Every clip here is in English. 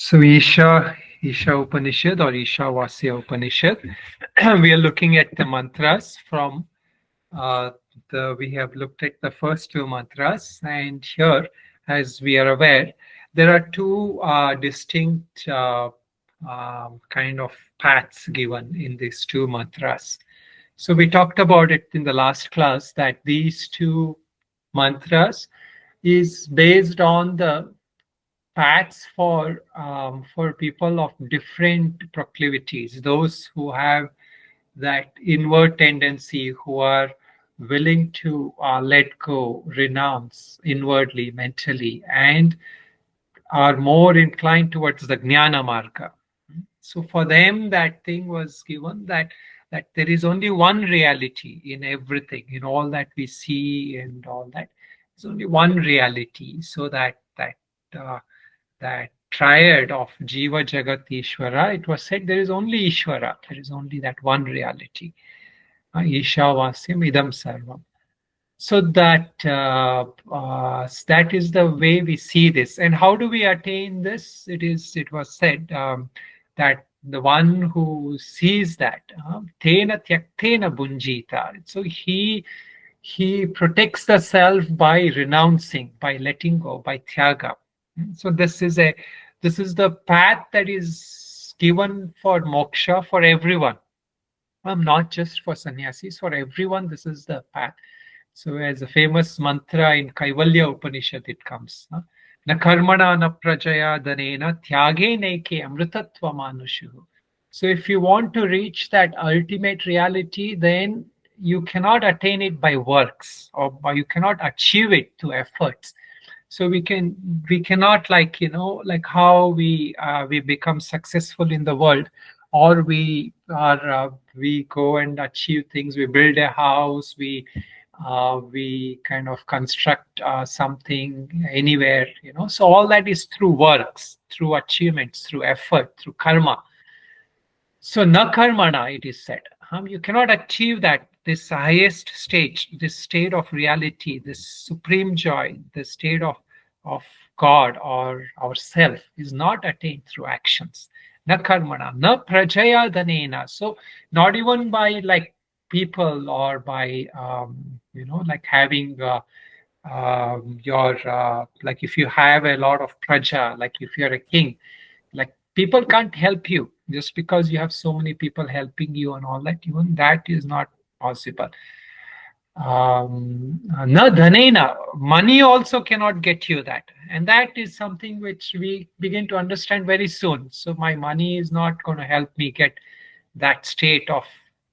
So Isha Upanishad or Ishavasya Upanishad, we are looking at the mantras from uh, we have looked at the first two mantras, and here, as we are aware, there are two distinct kind of paths given in these two mantras. So we talked about it in the last class that these two mantras is based on the paths for people of different proclivities, those who have that inward tendency, who are willing to let go, renounce inwardly, mentally, and are more inclined towards the jnana marga. So for them, that thing was given that there is only one reality in everything, in all that we see and all that. There's only one reality. So uh, that triad of Jiva, Jagat, Ishvara, it was said there is only Ishvara, there is only that one reality. Ishavasyam idam sarvam. So that is the way we see this. And how do we attain this? It was said that the one who sees that, tena tyaktena bunjita. So he protects the self by renouncing, by letting go, by tyaga. So this is the path that is given for moksha for everyone. Not just for sannyasis, for everyone, this is the path. So as a famous mantra in Kaivalya Upanishad, it comes. Na karmana na prajaya danena tyage neke amritatva manushu. So if you want to reach that ultimate reality, then you cannot attain it by works, or you cannot achieve it through efforts. So we cannot, like how we become successful in the world, or we go and achieve things. We build a house, we kind of construct something anywhere, so all that is through works, through achievements, through effort, through karma. So na karmana, it is said, you cannot achieve that, this highest stage, this state of reality, this supreme joy, the state of God or ourself is not attained through actions. Na karmana, na prajaya danena. So not even by like people, or by like having your like if you have a lot of praja, like if you're a king, like people can't help you just because you have so many people helping you and all that. Even that is not possible. Na dhanena, money also cannot get you that, and that is something which we begin to understand very soon. So my money is not going to help me get that state of,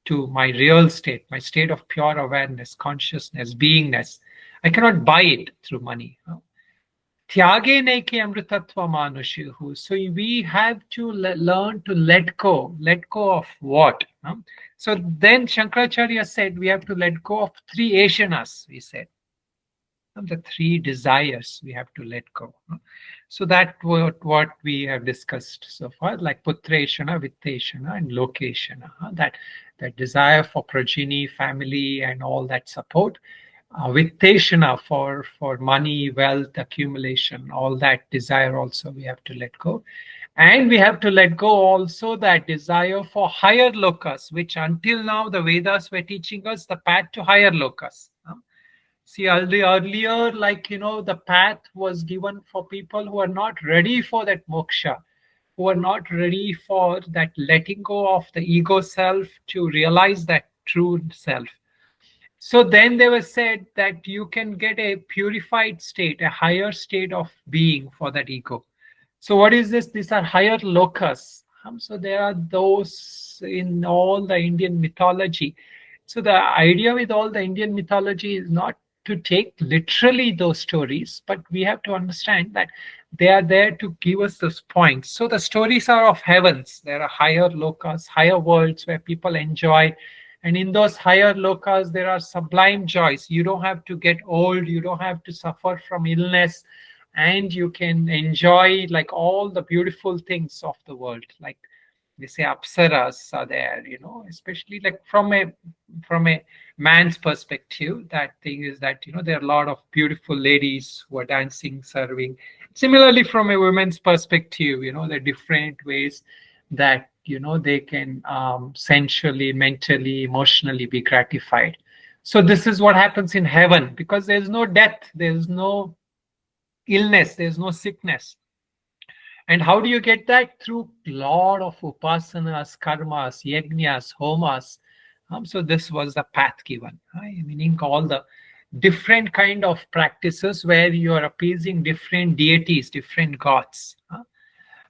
to my real state, my state of pure awareness, consciousness, beingness. I cannot buy it through money. Tyage neke amritatva manushu. So we have to learn to let go. Let go of what? So then Shankaracharya said we have to let go of three ashanas, we said. The three desires we have to let go. So that what we have discussed so far, like putreshana, vitteshana, and lokeshana. That desire for progeny, family, and all that support. Vitteshana for money, wealth, accumulation, all that desire also we have to let go. And we have to let go also that desire for higher lokas, which until now the Vedas were teaching us the path to higher lokas. See, earlier, like, the path was given for people who are not ready for that moksha, who are not ready for that letting go of the ego self to realize that true self. So then they were said that you can get a purified state, a higher state of being for that ego. So what is this? These are higher lokas. So there are those in all the Indian mythology. So the idea with all the Indian mythology is not to take literally those stories, but we have to understand that they are there to give us those points. So the stories are of heavens. There are higher lokas, higher worlds where people enjoy. And in those higher lokas, there are sublime joys. You don't have to get old. You don't have to suffer from illness. And you can enjoy like all the beautiful things of the world. Like they say apsaras are there, especially like from a man's perspective, that thing is that, there are a lot of beautiful ladies who are dancing, serving Similarly, from a woman's perspective, the different ways that they can sensually, mentally, emotionally be gratified. So this is what happens in heaven, because there's no death, there's no illness, there's no sickness. And how do you get that? Through lot of upasanas, karmas, yajnas, homas. So this was the path given, right? Meaning all the different kind of practices where you are appeasing different deities, different gods.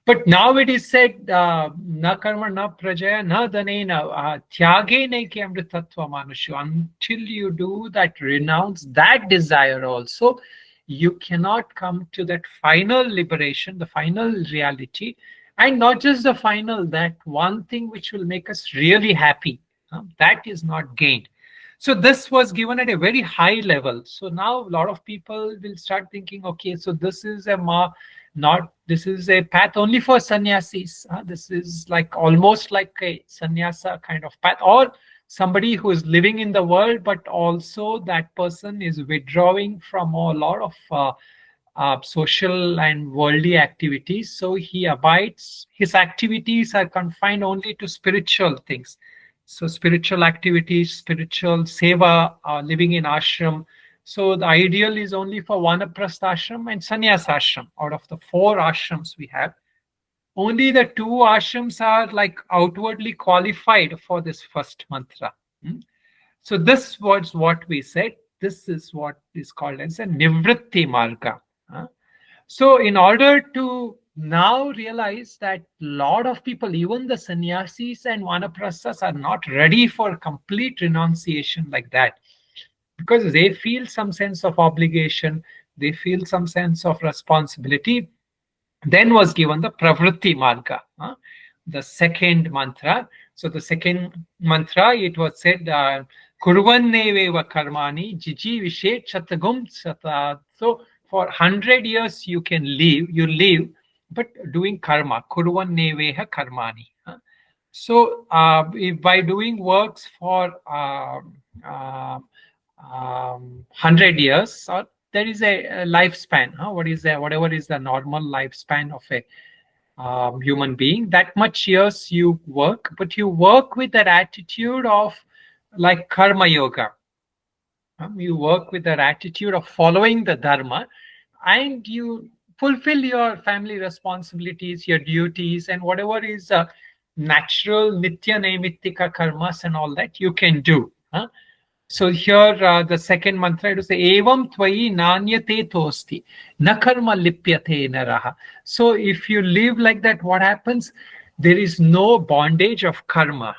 But now it is said, na karma, na prajaya, na dhanena, tyage neke amritattva manushu. Until you do that, renounce that desire also, you cannot come to that final liberation, the final reality, and not just the final, that one thing which will make us really happy. That is not gained. So this was given at a very high level. So now a lot of people will start thinking, okay, so this is this is a path only for sannyasis. This is like almost like a sannyasa kind of path, or somebody who is living in the world, but also that person is withdrawing from a lot of social and worldly activities. So he abides, his activities are confined only to spiritual things. So spiritual activities, spiritual seva, living in ashram. So the ideal is only for vanaprastha ashram and sannyasa ashram. Out of the 4 ashrams we have, only the 2 ashrams are like outwardly qualified for this first mantra. So this was what we said. This is what is called as a Nivritti marga. So in order to now realize that a lot of people, even the sannyasis and vanaprasthas, are not ready for complete renunciation like that, because they feel some sense of obligation, they feel some sense of responsibility. Then was given the Pravritti marga, the second mantra. So the second mantra, it was said, Kurvanneveva karmani jiji vishet chatagum sata. So for 100 years you live, but doing karma, kurvanneveha karmani. So by doing works for 100 years, or there is a lifespan. Whatever is the normal lifespan of a human being, that much years you work, but you work with that attitude of like karma yoga. You work with that attitude of following the dharma, and you fulfill your family responsibilities, your duties, and whatever is natural nitya naimittika karmas and all that you can do. So here the second mantra, it will say evam tvayi nanyate tosti na karma lipyate naraha. So if you live like that, what happens? There is no bondage of karma.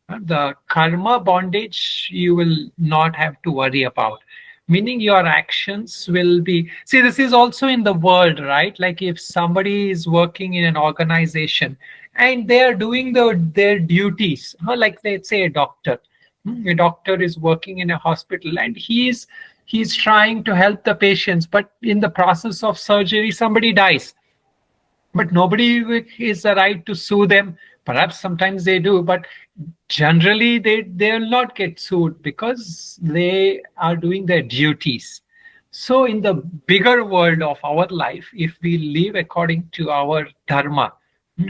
The karma bondage you will not have to worry about, meaning your actions will be, see, this is also in the world, right? Like if somebody is working in an organization and they are doing their duties, like let's say a doctor is working in a hospital and he's trying to help the patients, but in the process of surgery somebody dies, but nobody is the right to sue them. Perhaps sometimes they do, but generally they will not get sued because they are doing their duties. So in the bigger world of our life, if we live according to our dharma,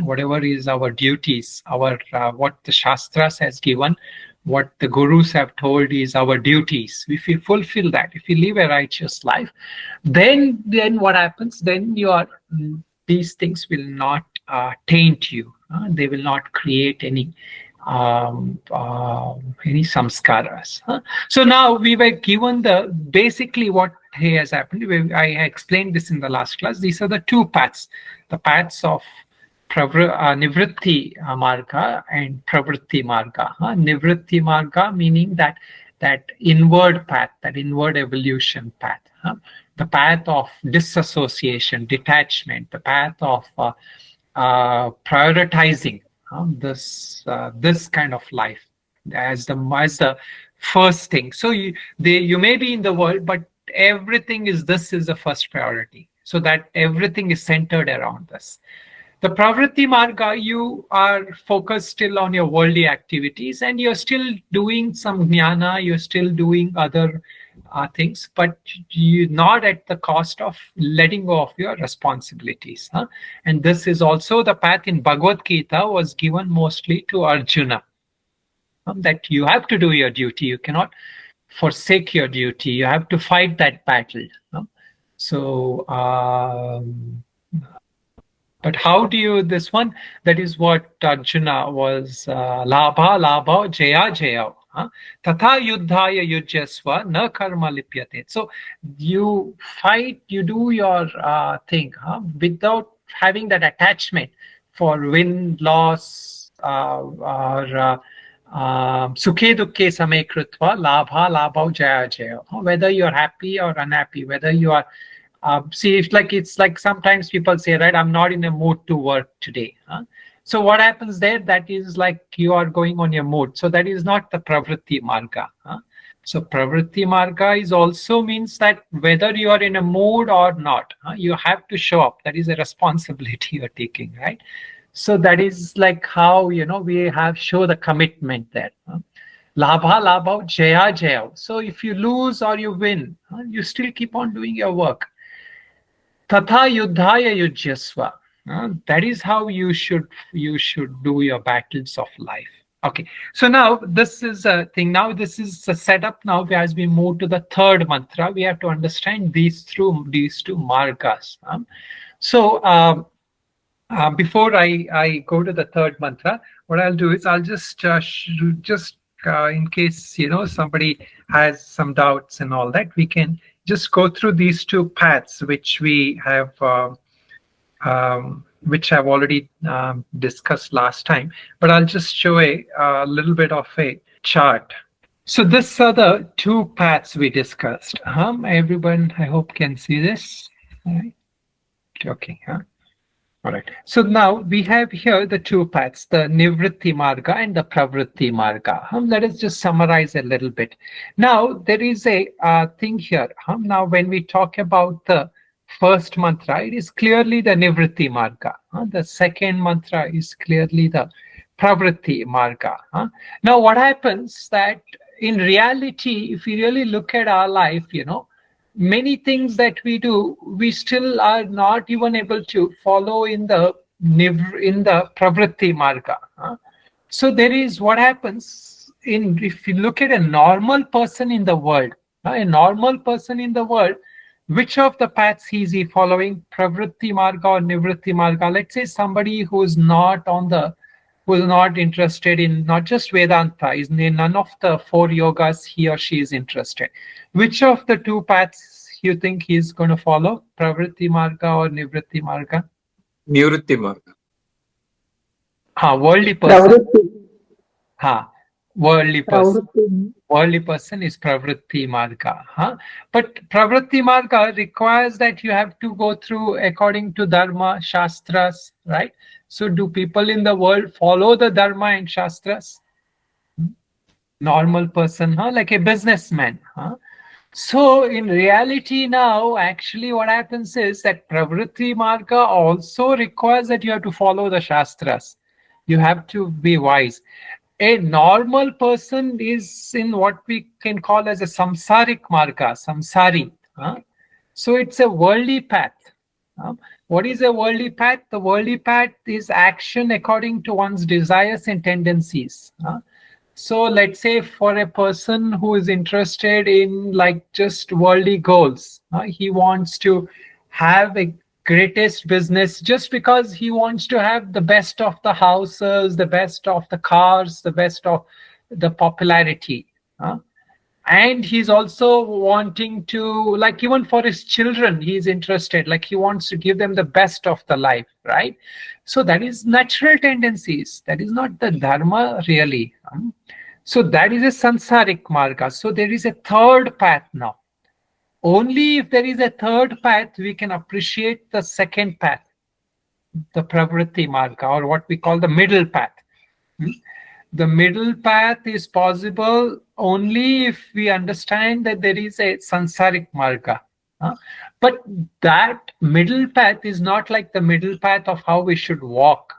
whatever is our duties, our what the shastras has given, what the gurus have told is our duties, if we fulfill that, if we live a righteous life, then what happens? Then these things will not taint you. They will not create any samskaras. So now we were given basically what has happened. I explained this in the last class. These are the 2 paths, the paths of Nivritti marga and Pravritti marga. Nivritti marga meaning that inward path, that inward evolution path. The path of disassociation, detachment, the path of prioritizing this kind of life as the first thing. So you may be in the world, but this is the first priority, so that everything is centered around this. The Pravritti marga, you are focused still on your worldly activities and you're still doing some jnana, you're still doing other things, but you not at the cost of letting go of your responsibilities. And this is also the path in Bhagavad Gita was given mostly to Arjuna, that you have to do your duty. You cannot forsake your duty. You have to fight that battle. So, but how do you, this one, that is what Arjuna was, labha, labha, jaya, jaya. Tatha yuddhaya yujyasva na karma lipyate. So you fight, you do your thing without having that attachment for win, loss, or sukhe dukkhe same krutva labha labha jaya jaya. Whether you're happy or unhappy, whether you are see, it's like sometimes people say, right, I'm not in a mood to work today. So what happens there? That is like you are going on your mood. So that is not the Pravritti Marga. So Pravritti Marga is also means that whether you are in a mood or not, you have to show up. That is a responsibility you're taking, right? So that is like how, we have show the commitment there. Labha, labha, jaya, jaya. So if you lose or you win, you still keep on doing your work. Tatha yuddhaya yujyasva. That is how you should do your battles of life. Okay, so now this is a thing. Now this is a setup. Now as we move to the third mantra, we have to understand these two margas. So before I go to the third mantra, what I'll do is I'll just in case somebody has some doubts and all that, we can just go through these two paths which we have which I've already discussed last time, but I'll just show a little bit of a chart. So these are the two paths we discussed. Everyone, I hope, can see this. All right. Okay. All right. So now we have here the two paths, the Nivritti Marga and the Pravritti Marga. Let us just summarize a little bit. Now there is a thing here. Now when we talk about the first mantra, it is clearly the Nivritti Marga. The second mantra is clearly the Pravritti Marga. Now what happens that in reality, if we really look at our life, many things that we do, we still are not even able to follow in the Pravritti Marga. So there is what happens if you look at a normal person in the world, which of the paths is he following, Pravritti Marga or Nivritti Marga? Let's say somebody who is not interested in not just Vedanta, is in none of the four yogas he or she is interested. Which of the two paths you think he is going to follow, Pravritti Marga or Nivritti Marga? Nivritti Marga. Worldly person. Worldly person is Pravritti Marga. But Pravritti Marga requires that you have to go through according to Dharma, Shastras, right? So do people in the world follow the Dharma and Shastras? Normal person, like a businessman. So in reality now, actually what happens is that Pravritti Marga also requires that you have to follow the Shastras. You have to be wise. A normal person is in what we can call as a samsaric marga, samsari. So it's a worldly path. What is a worldly path? The worldly path is action according to one's desires and tendencies. So let's say for a person who is interested in like just worldly goals, he wants to have a greatest business just because he wants to have the best of the houses, the best of the cars, the best of the popularity. And he's also wanting to, like even for his children, he's interested, like he wants to give them the best of the life, right? So that is natural tendencies. That is not the dharma really. So that is a samsaric marga. So there is a third path now. Only if there is a third path, we can appreciate the second path, the Pravritti Marga, or what we call the middle path. The middle path is possible only if we understand that there is a Sansaric Marga. But that middle path is not like the middle path of how we should walk.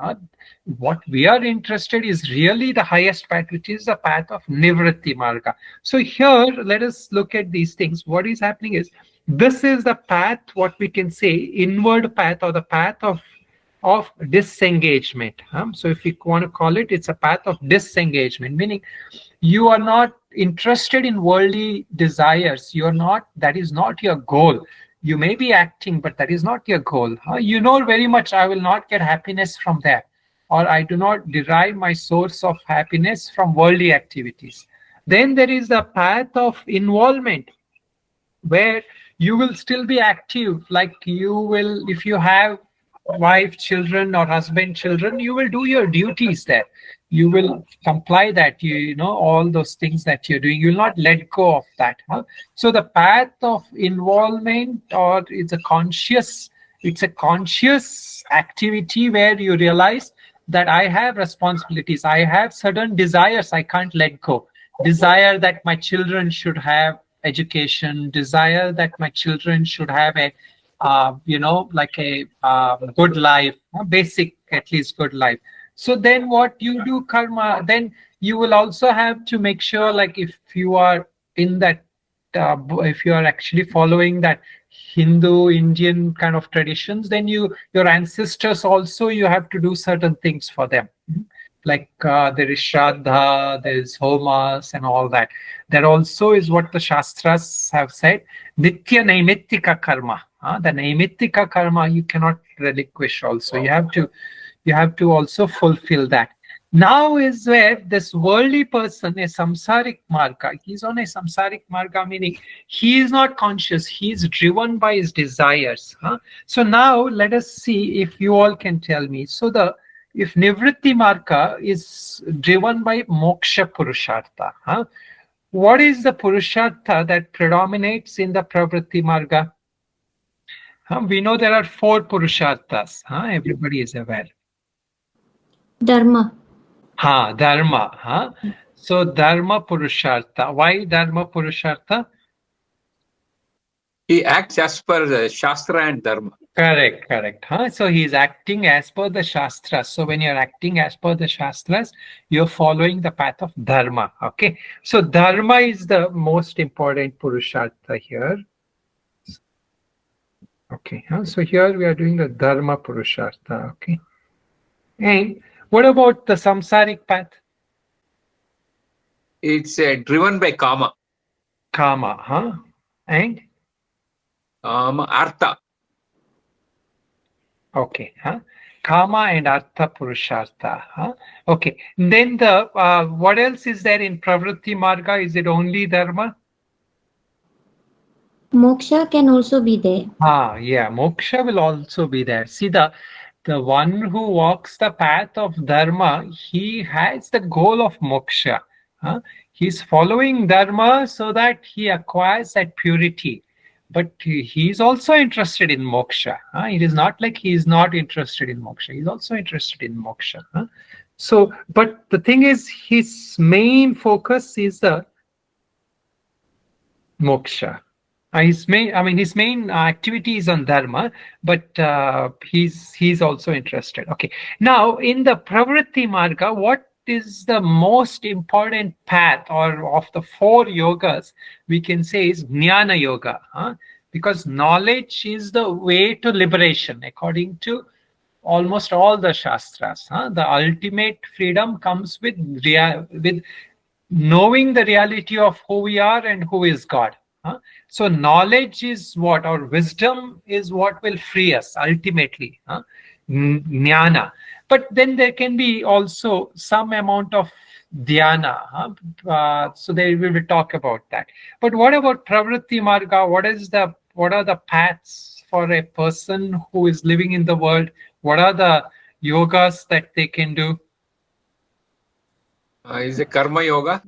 What we are interested is really the highest path, which is the path of Nivritti Marga. So here, let us look at these things. What is happening is, this is the path, what we can say, inward path, or the path of disengagement. So if you want to call it, it's a path of disengagement, meaning you are not interested in worldly desires. You're not, that is not your goal. You may be acting, but that is not your goal. You know very much, I will not get happiness from that, or I do not derive my source of happiness from worldly activities. Then there is the path of involvement, where you will still be active, like you will, if you have wife, children, or husband, children, you will do your duties there. You will comply that, you know, all those things that you're doing, you will not let go of that. So the path of involvement, or it's a conscious activity where you realize that I have responsibilities, I have certain desires I can't let go. Desire that my children should have education, desire that my children should have a like a good life, basic, at least good life. So then what you do, karma, then you will also have to make sure, like if you are in that, if you are actually following that Hindu, Indian kind of traditions, then your ancestors also, you have to do certain things for them. Like there is Shraddha, there is Homas and all that. That also is what the Shastras have said. Nitya Naimittika Karma. The Naimittika Karma you cannot relinquish also. You have to also fulfill that. Now is where this worldly person, a samsaric marga, he's on a samsaric marga, meaning he is not conscious, he is driven by his desires. So now let us see if you all can tell me. So if Nivritti Marga is driven by Moksha Purushartha, what is the Purushartha that predominates in the Pravritti Marga? We know there are 4 Purusharthas. Everybody is aware. Dharma. Dharma. So Dharma Purushartha. Why Dharma Purushartha? He acts as per the Shastra and Dharma. Correct. So he is acting as per the Shastras. So when you're acting as per the Shastras, you're following the path of Dharma. Okay. So Dharma is the most important Purushartha here. Okay. So here we are doing the Dharma Purushartha. Okay. And what about the samsaric path? It's driven by Kama. And? Artha. Okay. Kama and Artha Purushartha. Okay. Then what else is there in Pravritti Marga? Is it only Dharma? Moksha can also be there. Yeah. Moksha will also be there. See, the one who walks the path of Dharma, he has the goal of moksha. He's following Dharma so that he acquires that purity. But he is also interested in moksha. It is not like he is not interested in moksha. He's also interested in moksha. So, but the thing is, his main focus is the moksha. His main activity is on Dharma, but he's also interested. Okay. Now, in the Pravritti Marga, what is the most important path, or of the 4 yogas, we can say is Jnana Yoga. Because knowledge is the way to liberation, according to almost all the Shastras. The ultimate freedom comes with knowing the reality of who we are and who is God. So knowledge is what, or wisdom is what will free us ultimately. Jnana. But then there can be also some amount of dhyana. So we will talk about that. But what about Pravritti Marga? What are the paths for a person who is living in the world? What are the yogas that they can do? Is it Karma Yoga?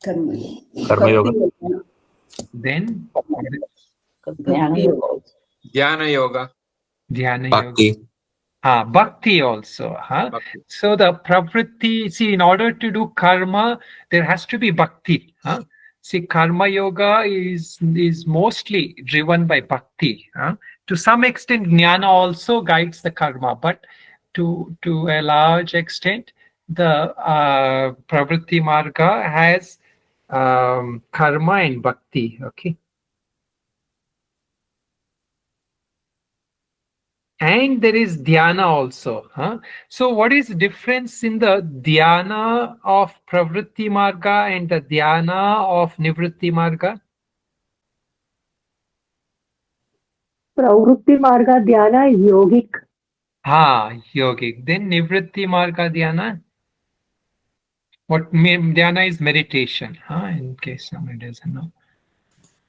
Karma Yoga. Then Dhyana Yoga. Bhakti. Bhakti also. Bhakti. So the Pravritti, see, in order to do karma, there has to be bhakti. See, karma yoga is mostly driven by bhakti. To some extent, jnana also guides the karma, but to a large extent, the pravritti marga has karma and bhakti. Okay. And there is dhyana also. So what is the difference in the dhyana of Pravritti Marga and the dhyana of Nivritti Marga? Pravritti Marga Dhyana is yogic. Yogic. Then Nivritti Marga dhyana? What dhyana is meditation. In case somebody doesn't know.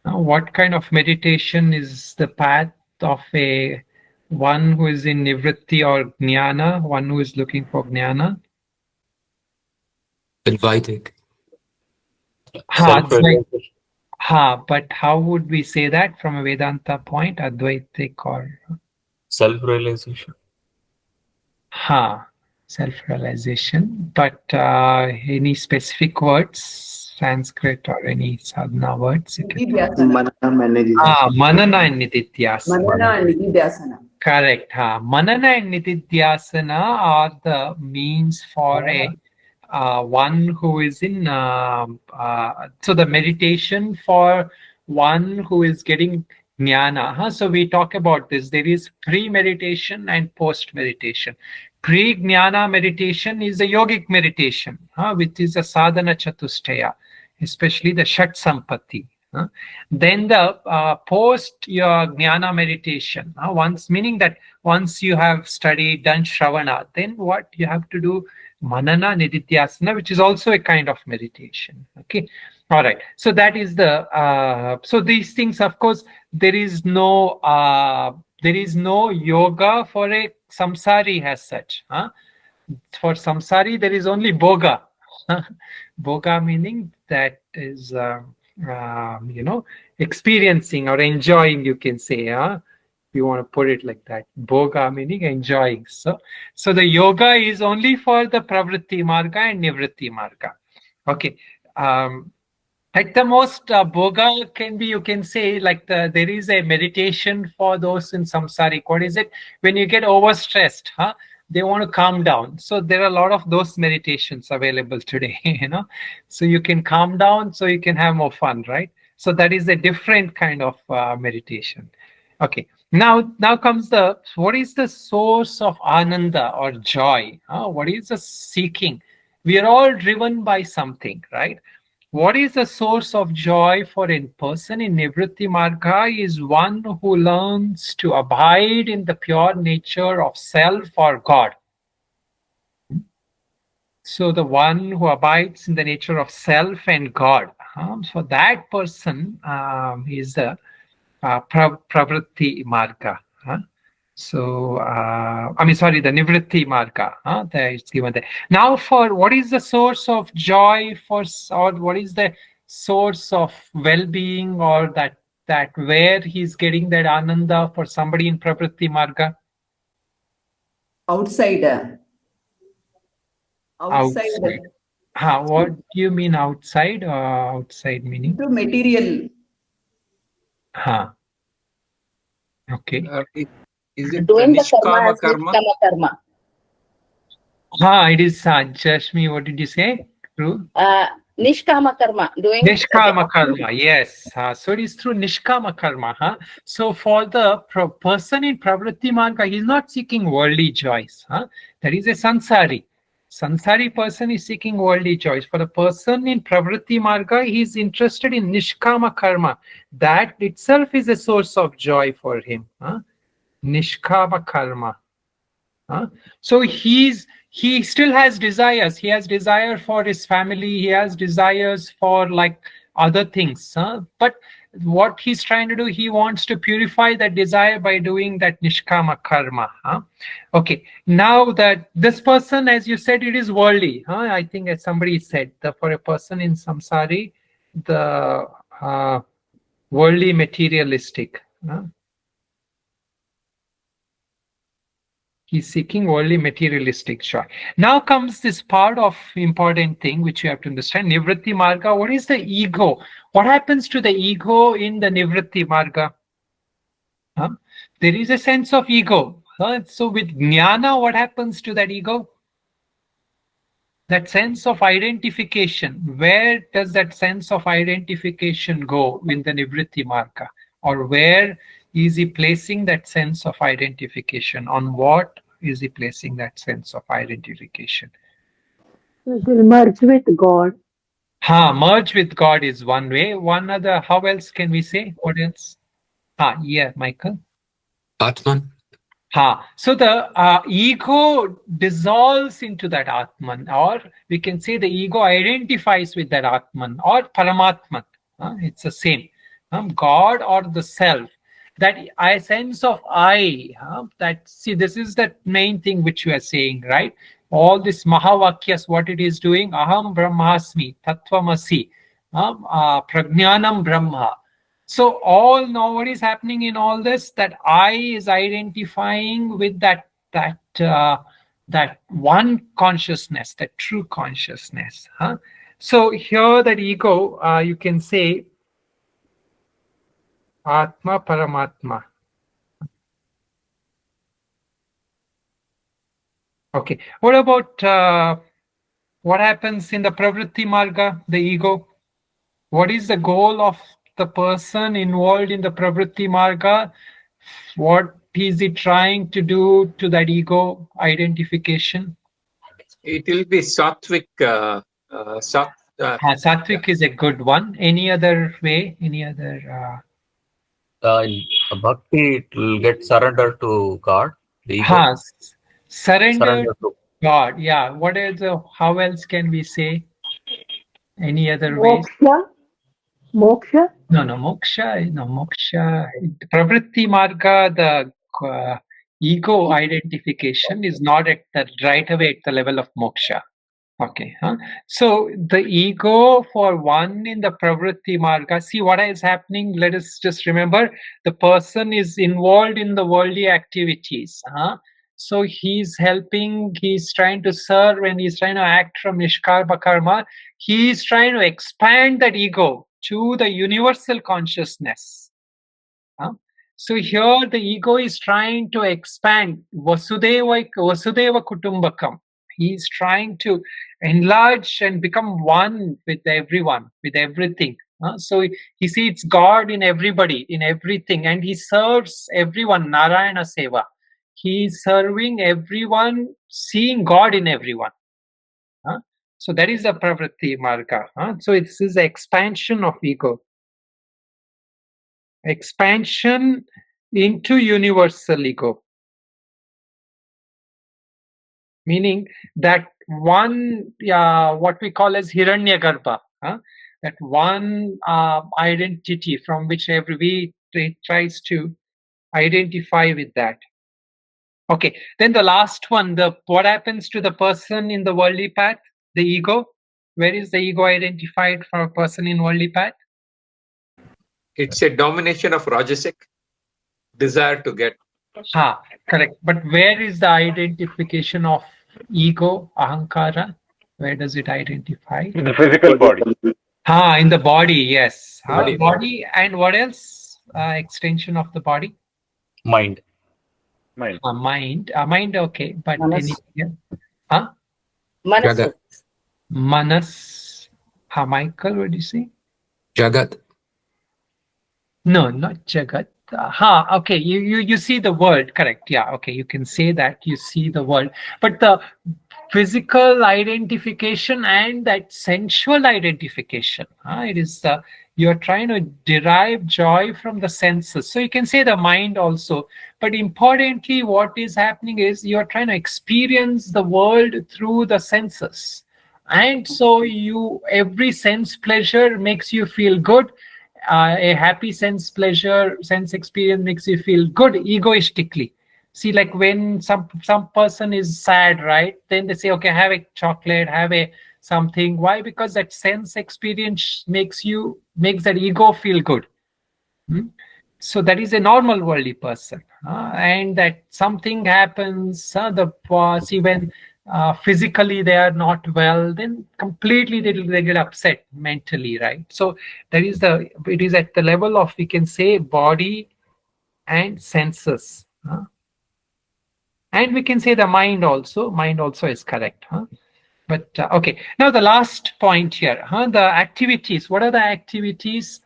Now, what kind of meditation is the path of a one who is in Nivritti or Jnana, one who is looking for Jnana? Inviting. Self-realization. But how would we say that from a Vedanta point, Advaitic or? Self-realization. Self-realization. But any specific words, Sanskrit or any sadhana words? Manana and Nididhyasana. Manana and Nididhyasana. Correct. Manana and Nididhyasana are the means for a one who is in so the meditation for one who is getting jnana. So we talk about this. There is pre-meditation and post-meditation. Pre-jnana meditation is a yogic meditation, which is a sadhana chatustaya, especially the Shat Sampatti. Then the post your jnana meditation, meaning that once you have studied, done shravana, then what you have to do, manana nididhyasana, which is also a kind of meditation. Okay, all right. So that is the so these things, of course, there is no yoga for a samsari as such. For samsari, there is only boga. Boga meaning that is experiencing or enjoying, you can say. If you want to put it like that, boga meaning enjoying. So the yoga is only for the pravritti marga and nivritti marga. Okay. At the most, boga can be, you can say, like there is a meditation for those in samsaric. What is it? When you get overstressed, they want to calm down. So there are a lot of those meditations available today, So you can calm down, so you can have more fun, right? So that is a different kind of meditation. Okay. Now comes what is the source of ananda or joy? What is the seeking? We are all driven by something, right? What is the source of joy for a person in Nivritti Marga is one who learns to abide in the pure nature of self or God. So the one who abides in the nature of self and God. So that person is the Pravritti Marga. So, the Nivritti Marga, there it's given there. Now, for what is the source of joy or what is the source of well-being, or that where he's getting that ananda for somebody in Pravritti Marga? Outside. What do you mean outside? Outside meaning? To material. Okay. Is it doing the nishkama karma? It is Jashmi, what did you say? True? Nishkama karma. Doing Nishkama karma, yes. So it is through Nishkama karma. So for the person in Pravritti Marga, he is not seeking worldly joys. That is a sansari. Sansari person is seeking worldly joys. For the person in Pravritti Marga, he is interested in Nishkama karma. That itself is a source of joy for him. Nishkama karma. So he still has desires. He has desire for his family. He has desires for like other things. But what he's trying to do, he wants to purify that desire by doing that nishkama karma. Okay. Now that this person, as you said, it is worldly. I think as somebody said, for a person in samsari, the worldly materialistic. He's seeking worldly materialistic joy. Now comes this part of important thing which you have to understand. Nivritti Marga. What is the ego? What happens to the ego in the Nivritti Marga? Huh? There is a sense of ego. So with jnana, what happens to that ego? That sense of identification. Where does that sense of identification go in the Nivritti Marga? Or where is he placing that sense of identification? On what is he placing that sense of identification? It will merge with God. Merge with God is one way. One other, how else can we say? What else? Yeah, Michael. Atman. So the ego dissolves into that Atman, or we can say the ego identifies with that Atman or Paramatman. It's the same. God or the self. That I sense of I. This is the main thing which you are saying, right? All this Mahavakyas, what it is doing, Aham Brahmasmi, Tattvamasi, Prajnanam Brahma. So now what is happening in all this? That I is identifying with that one consciousness, that true consciousness. So here that ego, you can say Atma Paramatma. Okay. What about what happens in the Pravritti Marga, the ego? What is the goal of the person involved in the Pravritti Marga? What is he trying to do to that ego identification? It will be sattvic. Sattvic is a good one. Any other way? Any other? In bhakti, it will get surrendered to God. The ego. Surrender to God. Yeah. What else? How else can we say? Any other ways? Moksha? No, moksha. No, moksha. Pravritti Marga, the ego identification is not at the right away at the level of moksha. Okay. So the ego for one in the Pravritti Marga, see what is happening. Let us just remember the person is involved in the worldly activities. So he's helping, he's trying to serve, and he's trying to act from Nishkarma Karma. He's trying to expand that ego to the universal consciousness. So here the ego is trying to expand Vasudeva Kutumbakam. He's trying to enlarge and become one with everyone, with everything. So he sees God in everybody, in everything, and he serves everyone, Narayana Seva. He's serving everyone, seeing God in everyone. So that is the Pravritti Marga. So this is the expansion of ego. Expansion into universal ego. Meaning that one, what we call as Hiranyagarbha, that one identity from which every tries to identify with that. Okay, then the last one, what happens to the person in the worldly path? The ego. Where is the ego identified for a person in worldly path? It's a domination of Rajasic, desire to get. Correct. But where is the identification of ego, ahankara? Where does it identify? In the physical body. In the body, yes. Body. Body, and what else? Extension of the body? mind. Mind. Mind, okay. But Manas. anything else? Manasu. Manas. Michael, what do you say? Jagat. No, not Jagat. Okay, you see the world, correct. Yeah, okay, you can say that you see the world. But the physical identification and that sensual identification, it is you're trying to derive joy from the senses. So you can say the mind also. But importantly, what is happening is you're trying to experience the world through the senses. And so every sense pleasure makes you feel good. A happy sense experience makes you feel good egoistically. See, like when some person is sad, right? Then they say, okay, have a chocolate, have a something. Why? Because that sense experience makes that ego feel good. So that is a normal worldly person, and that something happens. See, when physically they are not well, then completely they get upset mentally, right? So that is it is at the level of, we can say, body and senses, and we can say the mind also. Mind also is correct, but okay. Now the last point here, the activities. What are the activities?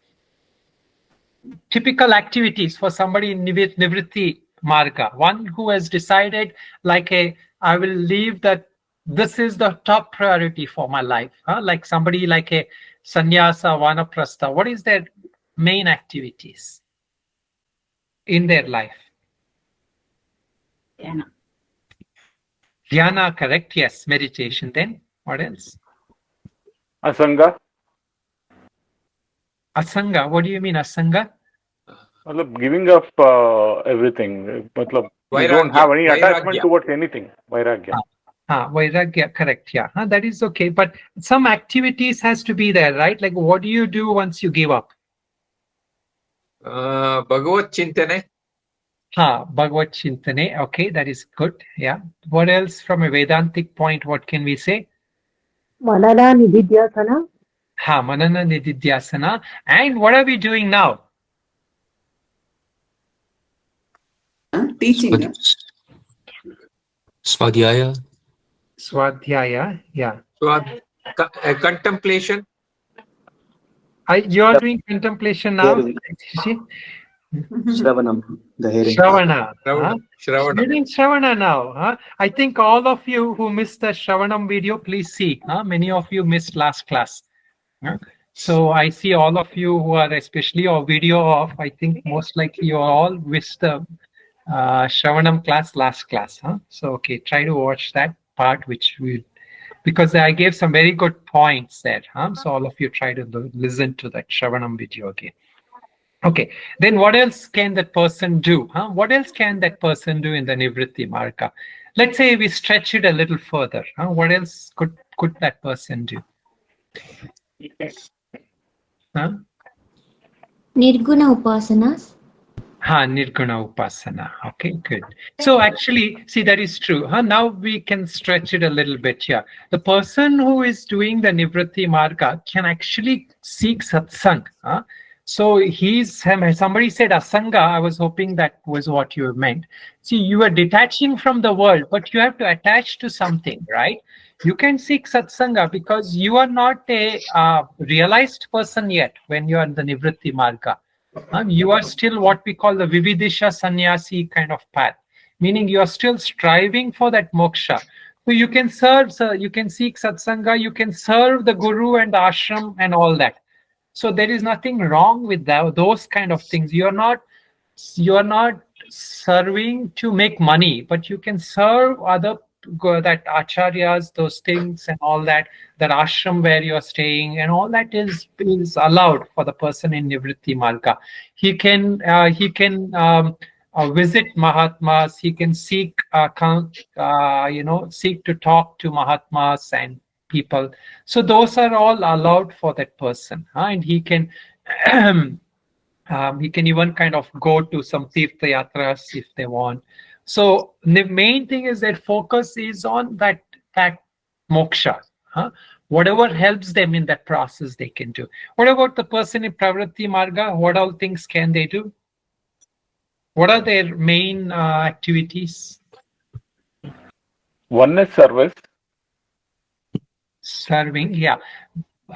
Typical activities for somebody in Nivritti Marga, one who has decided, I will leave that, this is the top priority for my life, like somebody like a sannyasa, vanaprastha. What is their main activities in their life? Dhyana, correct? Yes, meditation. Then what else? Asanga. Asanga. What do you mean asanga? Giving up everything. You don't have any attachment towards anything. Vairagya. Vairagya, correct. Yeah, that is okay. But some activities has to be there, right? Like, what do you do once you give up? Bhagavat Chintane. Bhagavat Chintane. Okay, that is good. Yeah. What else from a Vedantic point? What can we say? Manana Nididhyasana. Manana Nididhyasana. And what are we doing now? Teaching. Swadhyaya. Swadhyaya, yeah. Contemplation. You are doing contemplation now? Shravanam, the hearing. Shravana. Shravana. Reading Shravana now. I think all of you who missed the Shravanam video, please see. Many of you missed last class. So I see all of you who are especially or video off. I think most likely you all missed the Shravanam class last class. So okay, try to watch that part, because I gave some very good points there. So all of you try to listen to that Shravanam video again. Okay, then what else can that person do? What else can that person do in the Nivritti Marga? Let's say we stretch it a little further. What else could that person do? Nirguna upasanas. Nirguna upasana. Okay, good. So actually, see, that is true. Now we can stretch it a little bit here. The person who is doing the Nivritti Marga can actually seek satsang. So somebody said asanga. I was hoping that was what you meant. See, you are detaching from the world, but you have to attach to something, right? You can seek satsanga because you are not a realized person yet when you are in the Nivritti Marga. You are still what we call the Vividisha Sannyasi kind of path, meaning you are still striving for that moksha. So you can serve, you can seek satsanga, you can serve the guru and the ashram and all that. So there is nothing wrong with those kind of things. You are not serving to make money, but you can serve other that acharyas, those things and all that ashram where you are staying and all that is allowed for the person in Nivritti Marga. He can visit Mahatmas. He can seek seek to talk to Mahatmas and people. So those are all allowed for that person, and he can even kind of go to some Tirtha Yatras if they want. So the main thing is that focus is on that moksha. Whatever helps them in that process, they can do. What about the person in Pravritti Marga? What all things can they do? What are their main activities? One is service. Serving, yeah.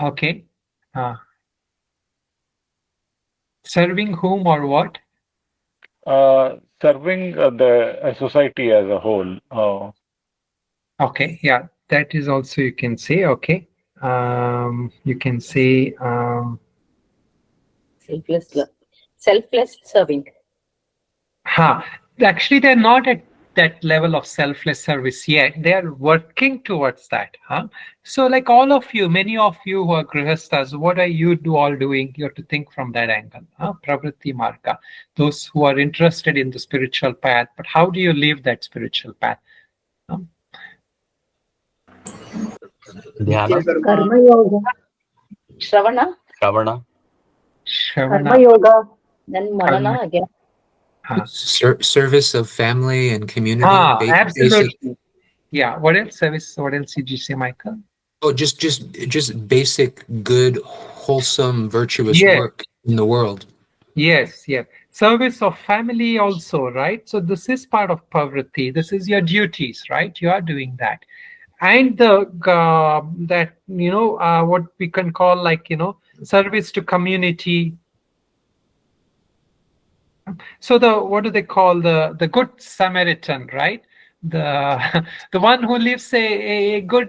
Okay. Serving whom or what? Serving the society as a whole. Okay, yeah, that is also you can say. Okay, you can say selfless serving. Actually, they're not at that level of selfless service yet. They are working towards that. So like all of you, many of you who are grihasthas, what are you all doing? You have to think from that angle. Pravritti Marga, those who are interested in the spiritual path, but how do you live that spiritual path? Dhyana. Karma yoga. Shravana. Shravana. Karma yoga. Then manana again. Service of family and community. Absolutely. Basic. Yeah. What else? Service. What else did you say, Michael? Oh, just basic, good, wholesome, virtuous work in the world. Yes. Service of family also, right? So this is part of Pravritti. This is your duties, right? You are doing that. And the that what we can call like service to community. So what do they call the good Samaritan, right? The the one who lives a good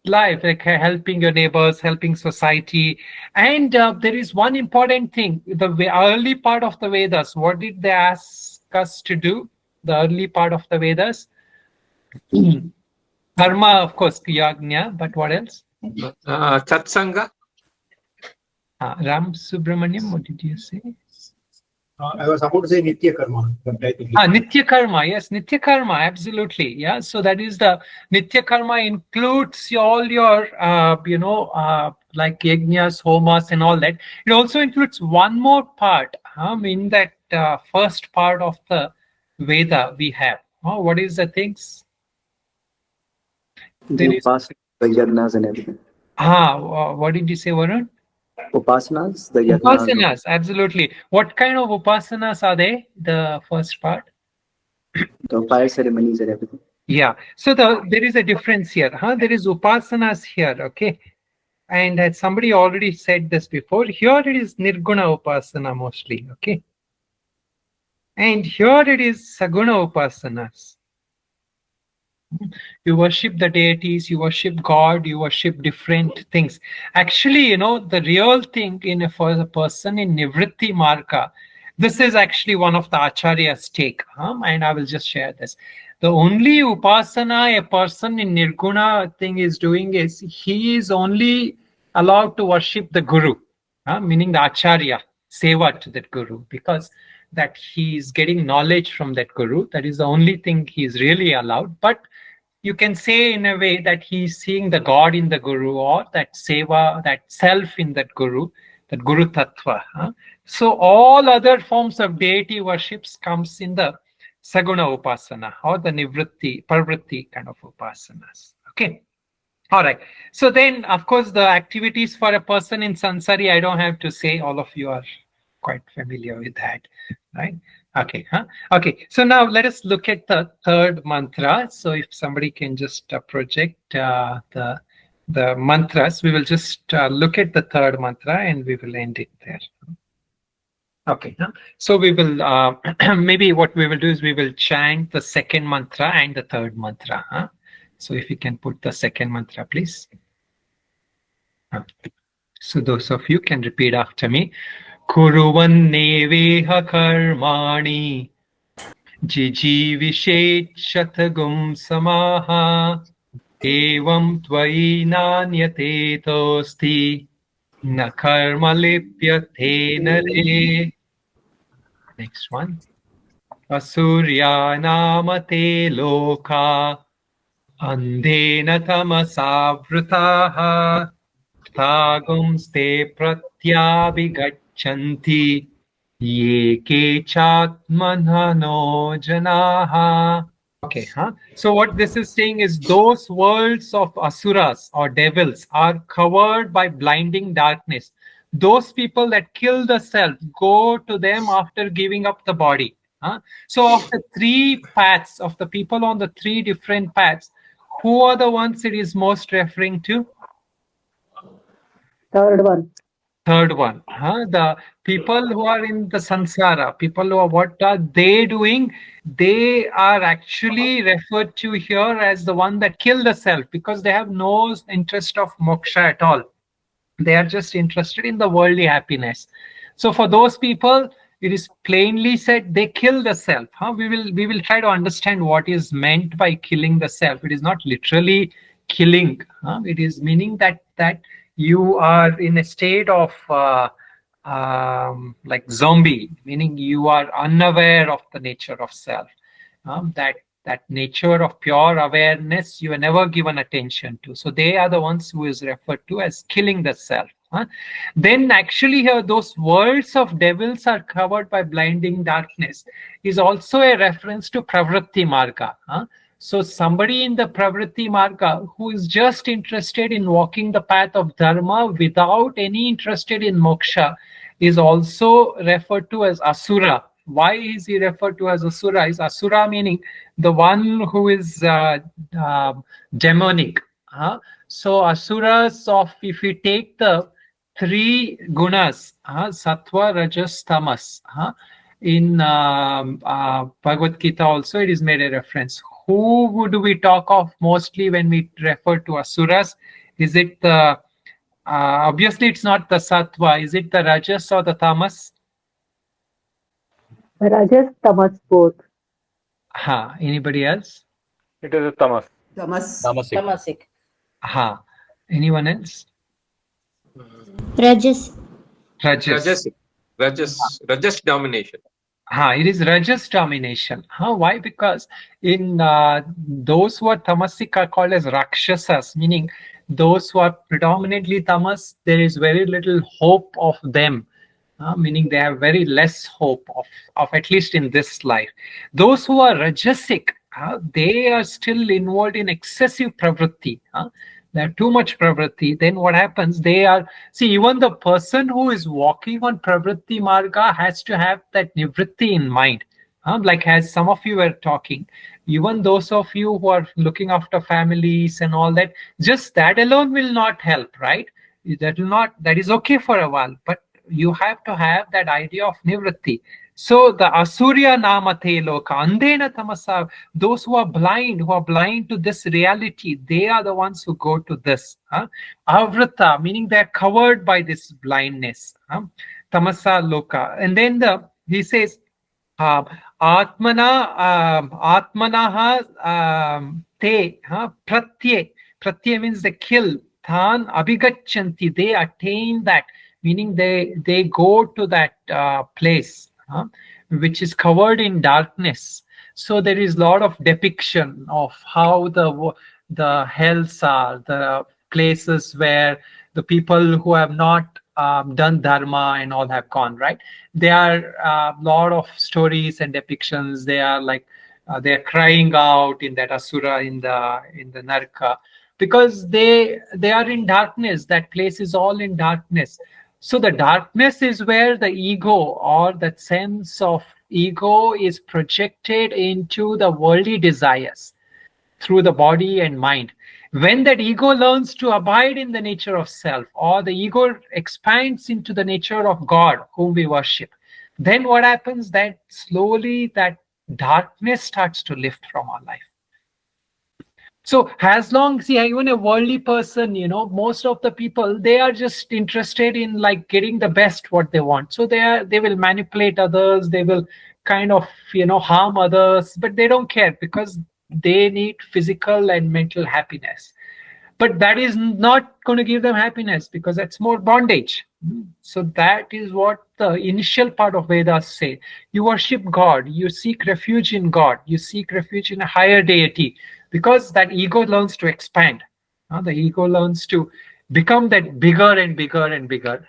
life, like helping your neighbors, helping society. And there is one important thing: the early part of the Vedas. What did they ask us to do? The early part of the Vedas. Karma, of course, yajna, but what else? Satsanga. Ram Subramaniam, what did you say? I was about to say Nitya Karma. Nitya Karma, yes, Nitya Karma, absolutely. Yeah, so that is the Nitya Karma includes all your, like yajnas, homas, and all that. It also includes one more part in that first part of the Veda we have. What is the things? The yajnas and everything. What did you say, Varun? Upasanas, the yajnas. Upasanas, absolutely. What kind of upasanas are they? The first part? The fire ceremonies and everything. Yeah. So there is a difference here. There is upasanas here, okay? And as somebody already said this before, here it is nirguna upasana mostly, okay? And here it is saguna upasanas. You worship the deities, you worship God, you worship different things. Actually, the real thing for a person in Nivritti Marga, this is actually one of the Acharya's take, and I will just share this. The only upasana a person in Nirguna thing is doing is he is only allowed to worship the Guru, meaning the Acharya, seva to that Guru, because that he is getting knowledge from that Guru. That is the only thing he is really allowed. But you can say in a way that he's seeing the God in the Guru, or that seva, that self in that Guru Tattva. So all other forms of deity worships comes in the Saguna Upasana or the Nivritti, Pravritti kind of upasanas. Okay. All right. So then, of course, the activities for a person in Sansari, I don't have to say, all of you are quite familiar with that, right? Okay. Okay. So now let us look at the third mantra. So if somebody can just project the mantras, we will just look at the third mantra and we will end it there. Okay. So we will maybe what we will do is we will chant the second mantra and the third mantra. So if you can put the second mantra, please. So those of you can repeat after me. Kuruvanneveha karmani jijivishet shatagum samaha evam tvai nanyate tosti na karma lipyate nare. Next one. Asurya namate loka andena tamasavrutaha tagumste pratyabhigachanti ye kechatmanano janaha. Okay, so what this is saying is those worlds of asuras or devils are covered by blinding darkness. Those people that kill the self, go to them after giving up the body. So of the three paths, of the people on the three different paths, who are the ones it is most referring to? Third one. The people who are in the samsara, people who are, what are they doing? They are actually referred to here as the one that kill the self, because they have no interest of moksha at all. They are just interested in the worldly happiness. So for those people, it is plainly said they kill the self. We will try to understand what is meant by killing the self. It is not literally killing. It is meaning that you are in a state of like zombie, meaning you are unaware of the nature of self. That nature of pure awareness you are never given attention to. So they are the ones who is referred to as killing the self. Then actually here those worlds of devils are covered by blinding darkness is also a reference to Pravritti Marga. So somebody in the Pravritti Marga who is just interested in walking the path of Dharma without any interested in moksha is also referred to as Asura. Why is he referred to as Asura? Is Asura meaning the one who is demonic. So Asuras of, if we take the three gunas, sattva, rajas, tamas, in Bhagavad Gita also it is made a reference. Who would we talk of mostly when we refer to asuras? Is it the, obviously it's not the sattva, is it the rajas or the tamas? Rajas, tamas, both. Anybody else? It is a tamas. Tamasic. Tamasic. Anyone else? Rajas. Rajas domination. It is rajas domination. Why? Because in those who are tamasic are called as rakshasas, meaning those who are predominantly tamas, there is very little hope of them. Meaning they have very less hope of at least in this life. Those who are rajasic, they are still involved in excessive pravritti. They have too much pravritti. Then what happens? They are, see, even the person who is walking on pravritti marga has to have that nivritti in mind. Like as some of you were talking, even those of you who are looking after families and all that, just that alone will not help, right? That is okay for a while, but you have to have that idea of nivritti. So the asurya namate loka andena tamasa, those who are blind to this reality, they are the ones who go to this. Avrata, meaning they are covered by this blindness. Tamasa loka. And then he says, atmanaha te pratye. Pratye means they kill. Than abhigachanti, they attain that, meaning they go to that place which is covered in darkness. So there is a lot of depiction of how the hells are, the places where the people who have not done dharma and all have gone, right? There are a lot of stories and depictions. They are like they are crying out in that asura, in the narka, because they are in darkness. That place is all in darkness. So the darkness is where the ego, or that sense of ego, is projected into the worldly desires through the body and mind. When that ego learns to abide in the nature of self, or the ego expands into the nature of God whom we worship, then what happens? That slowly that darkness starts to lift from our life. So as long, see, even a worldly person, most of the people, they are just interested in like getting the best what they want. So they will manipulate others, they will kind of harm others, but they don't care because they need physical and mental happiness. But that is not going to give them happiness, because that's more bondage. So that is what the initial part of Vedas say. You worship God, you seek refuge in God, you seek refuge in a higher deity, because that ego learns to expand. The ego learns to become that bigger and bigger and bigger.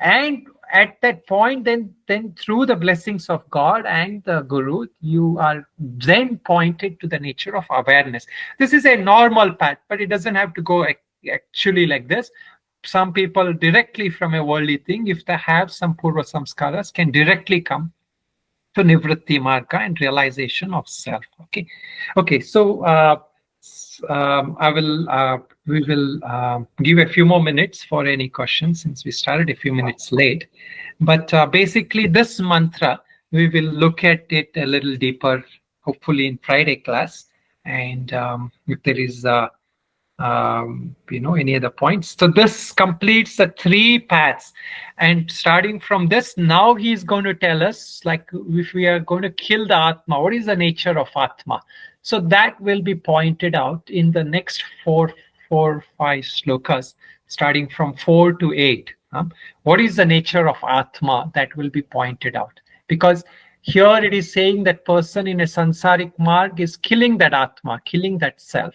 And at that point, then through the blessings of God and the Guru, you are then pointed to the nature of awareness. This is a normal path, but it doesn't have to go actually like this. Some people directly from a worldly thing, if they have some purva samskaras, can directly come to Nivritti Marga and realization of self. Okay. So we will give a few more minutes for any questions, since we started a few minutes late. But basically, this mantra, we will look at it a little deeper, hopefully in Friday class. And if there is any other points. So this completes the 3 paths. And starting from this, now he's going to tell us, like, if we are going to kill the Atma, what is the nature of Atma? So that will be pointed out in the next 4, 5 slokas, starting from 4 to 8. What is the nature of Atma? That will be pointed out. Because here it is saying that person in a sansaric marg is killing that Atma, killing that self.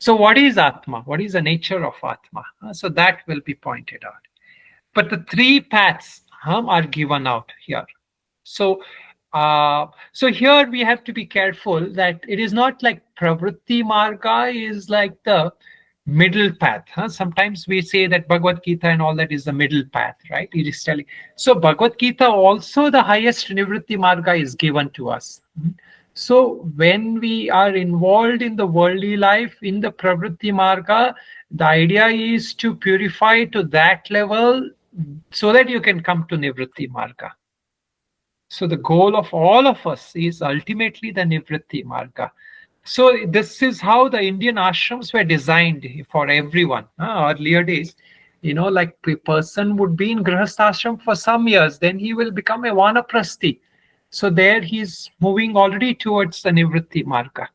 So what is Atma? What is the nature of Atma? So that will be pointed out. But the three paths are given out here. So here we have to be careful that it is not like Pravritti Marga is like the middle path. Sometimes we say that Bhagavad Gita and all that is the middle path, right? It is telling. So Bhagavad Gita also the highest Nivritti Marga is given to us. So when we are involved in the worldly life, in the Pravritti Marga, the idea is to purify to that level so that you can come to Nivritti Marga. So the goal of all of us is ultimately the Nivritti Marga. So this is how the Indian ashrams were designed for everyone. Earlier days, like a person would be in Grihastha ashram for some years, then he will become a Vanaprasthi. So there he's moving already towards the Nivritti Marga.